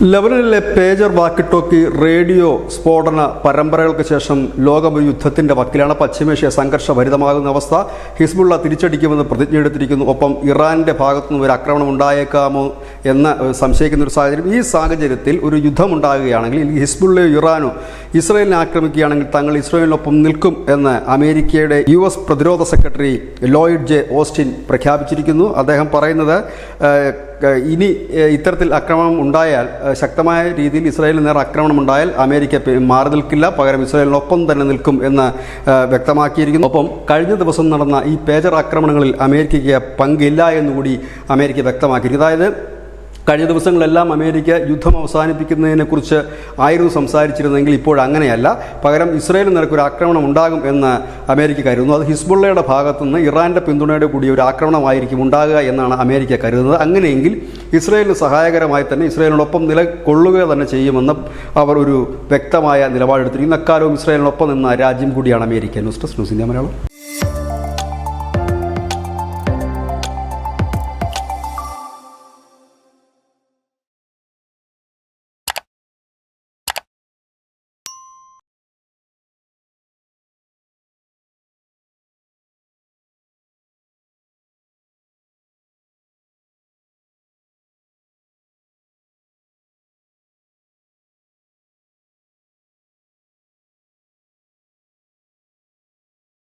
ലെബനനിലെ pager വാക്കി talkie radio സ്ഫോടന പരമ്പരകൾക്ക് ശേഷം ലോകം ഒരു യുദ്ധത്തിന്റെ വക്കിലാണ്. പശ്ചിമേഷ്യ സംഘർഷഭരിതമാകുന്ന അവസ്ഥ. ഹിസ്ബുള്ള തിരിച്ചടിക്കുമെന്ന് പ്രതിജ്ഞയെടുത്തിരിക്കുന്നു. ഒപ്പം ഇറാന്റെ ഭാഗത്തുനിന്ന് ഒരു ആക്രമണം ഉണ്ടായേക്കാമോ എന്ന് സംശയിക്കുന്ന ഒരു സാഹചര്യം. ഈ സാഹചര്യത്തിൽ ഒരു യുദ്ധമുണ്ടാകുകയാണെങ്കിൽ ഹിസ്ബുള്ളയോ ഇറാനോ ഇസ്രയേലിനെ ആക്രമിക്കുകയാണെങ്കിൽ തങ്ങൾ ഇസ്രയേലിനൊപ്പം നിൽക്കും എന്ന് അമേരിക്കയുടെ US പ്രതിരോധ സെക്രട്ടറി ലോയിഡ് ജെ ഓസ്റ്റിൻ പ്രഖ്യാപിച്ചിരിക്കുന്നു. അദ്ദേഹം പറയുന്നത് ഇനി ഇത്തരത്തിൽ ആക്രമണം ഉണ്ടായാൽ, ശക്തമായ രീതിയിൽ ഇസ്രായേലിന് നേരെ ആക്രമണം ഉണ്ടായാൽ അമേരിക്ക മാറി നിൽക്കില്ല, പകരം ഇസ്രായേലിനൊപ്പം തന്നെ നിൽക്കും എന്ന് വ്യക്തമാക്കിയിരിക്കുന്നു. ഒപ്പം കഴിഞ്ഞ ദിവസം നടന്ന ഈ പേജർ ആക്രമണങ്ങളിൽ അമേരിക്കയ്ക്ക് പങ്കില്ല എന്നുകൂടി അമേരിക്ക വ്യക്തമാക്കിയിരിക്കുന്നു. അതായത് കഴിഞ്ഞ ദിവസങ്ങളെല്ലാം അമേരിക്ക യുദ്ധം അവസാനിപ്പിക്കുന്നതിനെക്കുറിച്ച് ആയിരുന്നു സംസാരിച്ചിരുന്നെങ്കിൽ ഇപ്പോൾ അങ്ങനെയല്ല. പകരം ഇസ്രായേലിന് നേരെ ഒരു ആക്രമണം ഉണ്ടാകും എന്ന് അമേരിക്ക കരുതുന്നു. അത് ഹിസ്ബുള്ളയുടെ ഭാഗത്തുനിന്ന് ഇറാന്റെ പിന്തുണയോടെ കൂടി ഒരു ആക്രമണമായിരിക്കും ഉണ്ടാകുക എന്നാണ് അമേരിക്ക കരുതുന്നത്. അങ്ങനെയെങ്കിൽ ഇസ്രായേലിന് സഹായകരമായി തന്നെ ഇസ്രായേലിനോടൊപ്പം നിലകൊള്ളുക തന്നെ ചെയ്യുമെന്ന് അവർ ഒരു വ്യക്തമായ നിലപാടെടുത്തിരിക്കുന്നു. അക്കാലവും ഇസ്രായേലിനൊപ്പം നിന്ന രാജ്യം കൂടിയാണ് America. News desk news India Malayalam.